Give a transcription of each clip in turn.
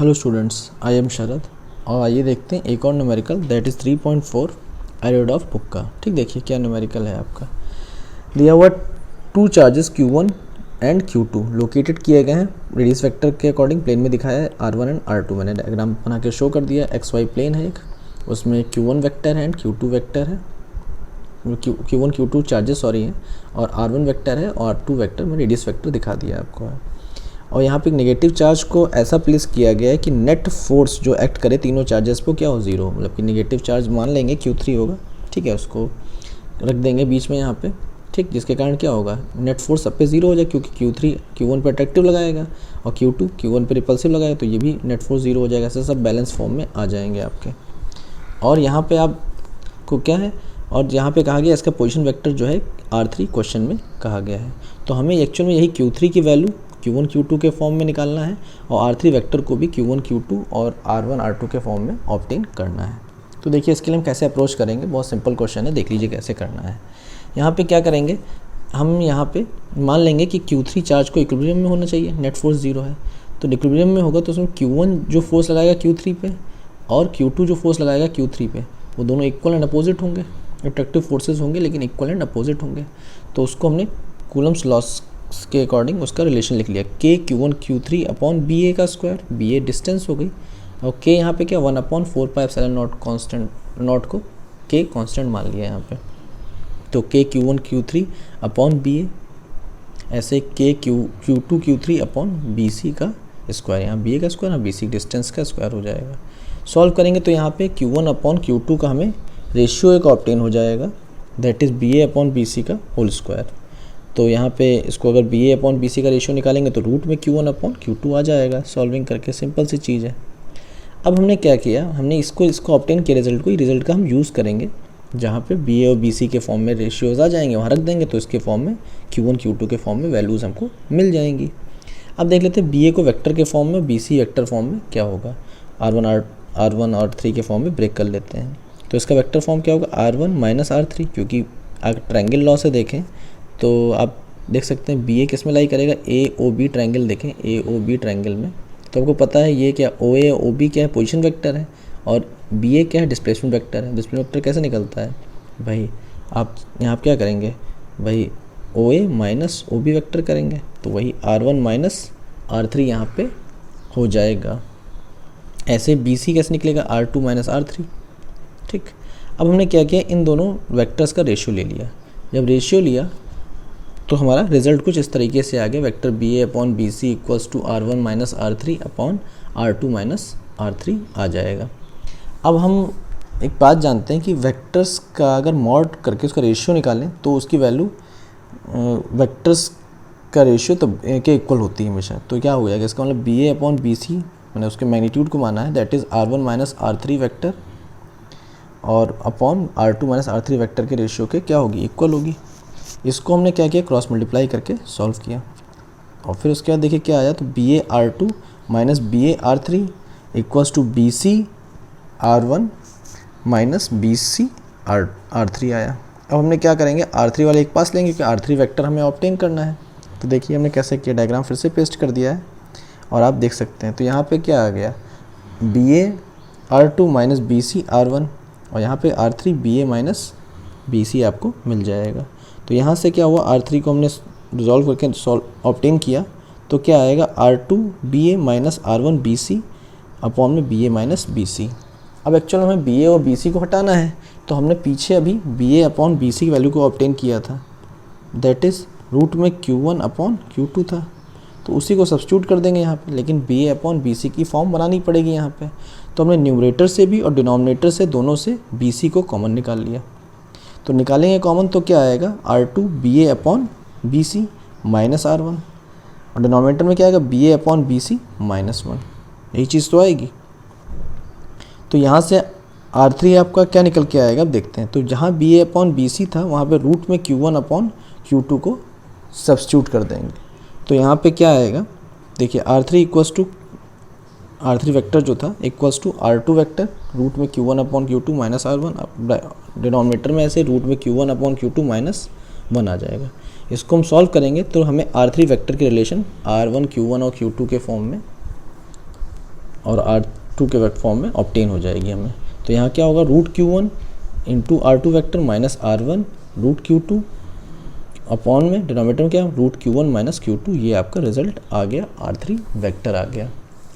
Hello students, I am शरद और आइए देखते हैं एक और numerical that is 3.4 arid of book का। ठीक, देखिए क्या न्यूमेरिकल है आपका। दिया हुआ two charges Q1 and Q2 located किए गए हैं रेडियस वेक्टर के अकॉर्डिंग। प्लेन में दिखाया है R1 एंड R2। मैंने डायग्राम बना के शो कर दिया। XY प्लेन है एक, उसमें Q1 वेक्टर है एंड Q2 वेक्टर है। Q1 Q2 चार्जेस सॉरी हैं और R1 वेक्टर है और R2 वेक्टर में रेडियस वेक्टर दिखा दिया आपको है। और यहाँ पे नेगेटिव चार्ज को ऐसा प्लेस किया गया है कि नेट फोर्स जो एक्ट करे तीनों चार्जेस पे क्या हो, ज़ीरो। मतलब कि नेगेटिव चार्ज मान लेंगे Q3 होगा, ठीक है, उसको रख देंगे बीच में यहाँ पे, ठीक, जिसके कारण क्या होगा, नेट फोर्स सब पे ज़ीरो हो जाए क्योंकि Q3 Q1 पे अट्रैक्टिव लगाएगा और Q2 Q1 पे रिपल्सिव लगाएगा, तो ये भी नेट फोर्स ज़ीरो हो जाएगा। ऐसे सब बैलेंस फॉर्म में आ जाएंगे आपके। और यहाँ पर आपको क्या है, और यहाँ पे कहा गया इसका पोजीशन वेक्टर जो है R3 क्वेश्चन में कहा गया है। तो हमें एक्चुअल में यही Q3 की वैल्यू Q1 Q2 के फॉर्म में निकालना है और R3 वेक्टर को भी Q1 Q2 और R1 R2 के फॉर्म में ऑब्टेन करना है। तो देखिए इसके लिए हम कैसे अप्रोच करेंगे, बहुत सिंपल क्वेश्चन है, देख लीजिए कैसे करना है। यहाँ पे क्या करेंगे, हम यहाँ पे मान लेंगे कि Q3 चार्ज को इक्विलिब्रियम में होना चाहिए, नेट फोर्स ज़ीरो है। तो इक्विलिब्रियम में होगा तो उसमें Q1 जो फोर्स लगाएगा Q3 पे और Q2 जो फोर्स लगाएगा Q3 पे, वो दोनों इक्वल एंड अपोजिट होंगे। अट्रैक्टिव फोर्सेस होंगे लेकिन इक्वल एंड अपोजिट होंगे। तो उसको हमने कूलम्स लॉस के अकॉर्डिंग उसका रिलेशन लिख लिया, K Q1 Q3 upon BA का स्क्वायर। BA डिस्टेंस हो गई और K यहाँ पे क्या 1/4πε0 कॉन्स्टेंट, नॉट को K कॉन्स्टेंट मान लिया यहाँ पे। तो K Q1 Q3 upon BA, ऐसे K Q2 Q3 upon BC का स्क्वायर, यहाँ BA का स्क्वायर और BC डिस्टेंस का स्क्वायर हो जाएगा। सॉल्व करेंगे तो यहाँ पे Q1 अपॉन Q2 का हमें रेशियो एक ऑब्टेन हो जाएगा, that is BA upon BC का होल स्क्वायर। तो यहाँ पे इसको अगर BA अपॉन BC का रेशियो निकालेंगे तो रूट में Q1 अपॉन Q2 आ जाएगा। सॉल्विंग करके सिंपल सी चीज़ है। अब हमने क्या किया, हमने इसको ऑब्टेन किया रिजल्ट को, रिजल्ट का हम यूज़ करेंगे जहाँ पे BA और BC के फॉर्म में रेशियोज़ आ जाएंगे वहाँ रख देंगे, तो इसके फॉर्म में Q1 Q2 के फॉर्म में वैल्यूज़ हमको मिल जाएंगी। अब देख लेते हैं BA को वेक्टर के फॉर्म में, BC वेक्टर फॉर्म में क्या होगा। R1 और R3 के फॉर्म में ब्रेक कर लेते हैं। तो इसका वेक्टर फॉर्म क्या होगा, R1 माइनस R3, क्योंकि अगर ट्रायंगल लॉ से देखें तो आप देख सकते हैं BA किस में लाई करेगा, AOB ट्रायंगल देखें, AOB ट्रायंगल में। तो आपको पता है ये क्या OA OB क्या है, पोजीशन वेक्टर है, और BA क्या है, डिस्प्लेसमेंट वेक्टर है। डिस्प्लेसमेंट वेक्टर कैसे निकलता है भाई, आप यहाँ क्या करेंगे भाई, OA माइनस OB वेक्टर करेंगे, तो वही R1 माइनस R3 यहाँ पे हो जाएगा। ऐसे BC कैसे निकलेगा, R2 माइनस R3। ठीक, अब हमने क्या किया, इन दोनों वेक्टर्स का रेशियो ले लिया। जब रेशियो लिया तो हमारा रिजल्ट कुछ इस तरीके से आ गया, vector BA upon BC equals to R1 minus R3 upon R2 minus R3 आ जाएगा। अब हम एक बात जानते हैं कि वेक्टर्स का अगर मॉड करके उसका रेशियो निकालें तो उसकी वैल्यू वेक्टर्स का रेशियो तो के इक्वल होती है हमेशा। तो क्या हो जाएगा, इसका मतलब BA अपॉन BC मैंने उसके मैग्नीट्यूड को माना है, that is R1 minus R3 vector और upon R2 minus R3 vector के रेशियो के क्या होगी, इक्वल होगी। इसको हमने क्या किया, क्रॉस मल्टीप्लाई करके सॉल्व किया और फिर उसके बाद देखिए क्या आया, तो BA R2 minus BA R3 equals to BC R1 minus BC R3 आया। अब हमने क्या करेंगे, R3 वाले एक पास लेंगे क्योंकि R3 वेक्टर हमें ऑब्टेन करना है। तो देखिए हमने कैसे किया, डायग्राम फिर से पेस्ट कर दिया है और आप देख सकते हैं। तो यहाँ पे क्या आ गया, BA R2 minus BC R1 और यहाँ पे R3 BA माइनस BC आपको मिल जाएगा। तो यहाँ से क्या हुआ, R3 को हमने रिजॉल्व करके ऑब्टेन किया तो क्या आएगा, R2 BA minus R1 BC upon में BA माइनस BC। अब एक्चुअल हमें BA और BC को हटाना है, तो हमने पीछे अभी BA अपॉन BC की वैल्यू को ऑब्टेन किया था, दैट इज़ रूट में Q1 अपॉन Q2 था, तो उसी को सब्स्टिट्यूट कर देंगे यहाँ पे। लेकिन BA अपॉन BC की फॉर्म बनानी पड़ेगी यहाँ पे, तो हमने न्यूमरेटर से भी और डिनोमिनेटर से दोनों से BC को कॉमन निकाल लिया। तो निकालेंगे कॉमन तो क्या आएगा, R2 BA upon BC minus R1 और डिनोमिनेटर में क्या आएगा, BA अपॉन BC माइनस 1, यही चीज़ तो आएगी। तो यहाँ से R3 आपका क्या निकल के आएगा, अब देखते हैं। तो जहाँ BA अपॉन BC था वहाँ पे रूट में Q1 अपॉन Q2 को सब्स्टिट्यूट कर देंगे। तो यहाँ पे क्या आएगा, देखिए R3 equals to R3 vector जो था equals to R2 vector root में Q1 upon Q2 minus R1, denominator में ऐसे रूट में Q1 अपॉन Q2 माइनस 1 आ जाएगा। इसको हम सॉल्व करेंगे तो हमें R3 वेक्टर के रिलेशन R1 Q1 और Q2 के फॉर्म में और R2 के वेक्टर फॉर्म में ऑब्टेन हो जाएगी हमें। तो यहाँ क्या होगा, root Q1 into R2 vector minus R1 root Q2 upon में डिनोमिनेटर में क्या रूट Q1 माइनस Q2, ये आपका रिजल्ट आ गया, R3 वेक्टर आ गया।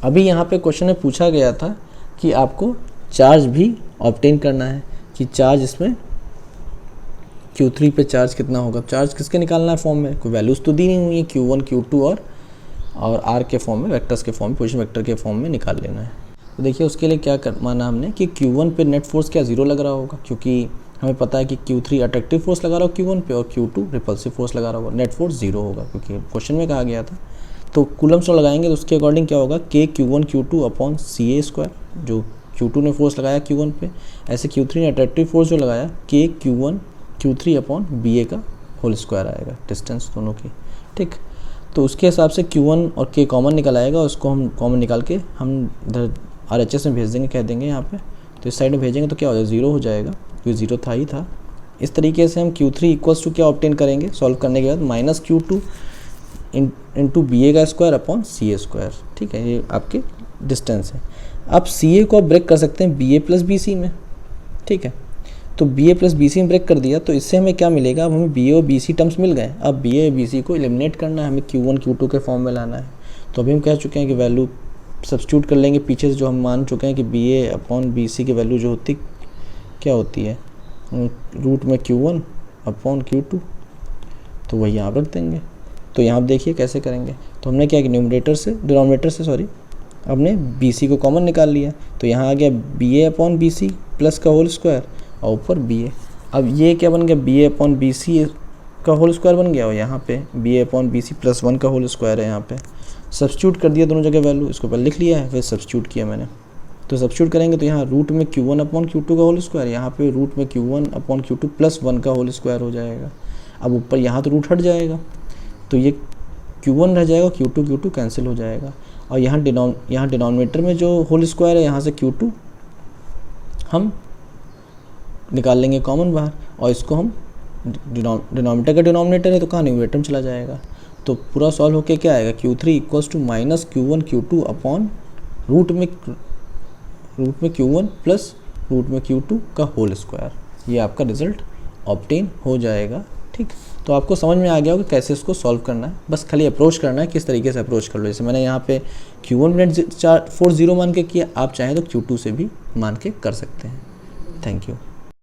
अभी यहाँ पे क्वेश्चन में पूछा गया था कि आपको चार्ज भी ऑब्टेन करना है, कि चार्ज इसमें Q3 पे चार्ज कितना होगा। चार्ज किसके निकालना है फॉर्म में, कोई वैल्यूज़ तो दी नहीं हुई है, Q1 Q2 और R के फॉर्म में, वेक्टर्स के फॉर्म में, पोजीशन वेक्टर के फॉर्म में निकाल लेना है। तो देखिए उसके लिए क्या माना हमने कि Q1 पे नेट फोर्स क्या 0 लग रहा होगा, क्योंकि हमें पता है कि Q3 अट्रैक्टिव फोर्स लगा रहा हो Q1 पे और Q2 रिपल्सिव फोर्स लगा रहा होगा, नेट फोर्स 0 होगा क्योंकि क्वेश्चन में कहा गया था। तो कूलम्स लॉ लगाएंगे तो उसके अकॉर्डिंग क्या होगा, K Q1 Q2 upon CA square, जो Q2 ने फोर्स लगाया Q1 पे, ऐसे Q3 ने अट्रैक्टिव फोर्स जो लगाया K Q1 Q3 upon BA का होल स्क्वायर आएगा, डिस्टेंस दोनों की, ठीक। तो उसके हिसाब से Q1 और K कॉमन निकल आएगा, उसको हम कॉमन निकाल के हम इधर RHS में भेज देंगे, कह देंगे यहाँ पे, तो इस साइड में भेजेंगे तो क्या हो जाएगा, 0 हो जाएगा, क्योंकि 0 था ही था। इस तरीके से हम Q3 इक्वल्स टू क्या ऑब्टेन करेंगे सॉल्व करने के बाद, माइनस Q2 इंटू BA का स्क्वायर अपॉन CA स्क्वायर, ठीक है, ये आपके डिस्टेंस है। अब CA को आप ब्रेक कर सकते हैं BA प्लस BC में, ठीक है। तो BA प्लस BC में ब्रेक कर दिया, तो इससे हमें क्या मिलेगा, अब हमें BA और BC टर्म्स मिल गए। अब BA और BC को एलिमिनेट करना है, हमें Q1 Q2 के फॉर्म में लाना है। तो अभी हम कह चुके हैं कि वैल्यू सब्स्टिट्यूट कर लेंगे पीछे से, जो हम मान चुके हैं कि BA अपॉन BC की वैल्यू जो होती क्या होती है, रूट में Q1 अपॉन Q2, तो वही यहाँ रख देंगे। तो यहाँ आप देखिए कैसे करेंगे, तो हमने क्या कि डिनोमिनेटर से हमने BC को कॉमन निकाल लिया, तो यहाँ आ गया BA अपॉन BC प्लस का होल स्क्वायर और ऊपर BA। अब ये क्या बन गया, BA अपॉन BC का होल स्क्वायर बन गया, और यहाँ पे BA अपॉन BC प्लस 1 का होल स्क्वायर है। यहाँ पे सब्स्टिट्यूट कर दिया दोनों जगह वैल्यू, इसको पहले लिख लिया है, फिर सब्स्टिट्यूट किया मैंने। तो सब्स्टिट्यूट करेंगे तो यहाँ रूट में Q1 अपॉन Q2 का होल स्क्वायर, यहाँ पे रूट में Q1 अपॉन Q2 प्लस 1 का होल स्क्वायर हो जाएगा। अब ऊपर यहाँ तो रूट हट जाएगा, तो ये Q1 रह जाएगा, Q2 कैंसिल हो जाएगा, और यहाँ डिनोमिनेटर में जो होल स्क्वायर है, यहाँ से Q2 हम निकाल लेंगे कॉमन बाहर, और इसको हम डिनोमिनेटर का डिनोमिनेटर है तो कहाँ न्यूमरेटर में चला जाएगा। तो पूरा सॉल्व होके क्या आएगा, Q3 equals to minus Q1 Q2 upon root में Q1 प्लस रूट में Q2 का होल स्क्वायर, ये आपका रिजल्ट ऑब्टेन हो जाएगा, ठीक। तो आपको समझ में आ गया होगा कैसे इसको सॉल्व करना है, बस खाली अप्रोच करना है, किस तरीके से अप्रोच कर लो। जैसे मैंने यहाँ पे Q1 नेट 440 मान के किया, आप चाहें तो Q2 से भी मान के कर सकते हैं। Thank you.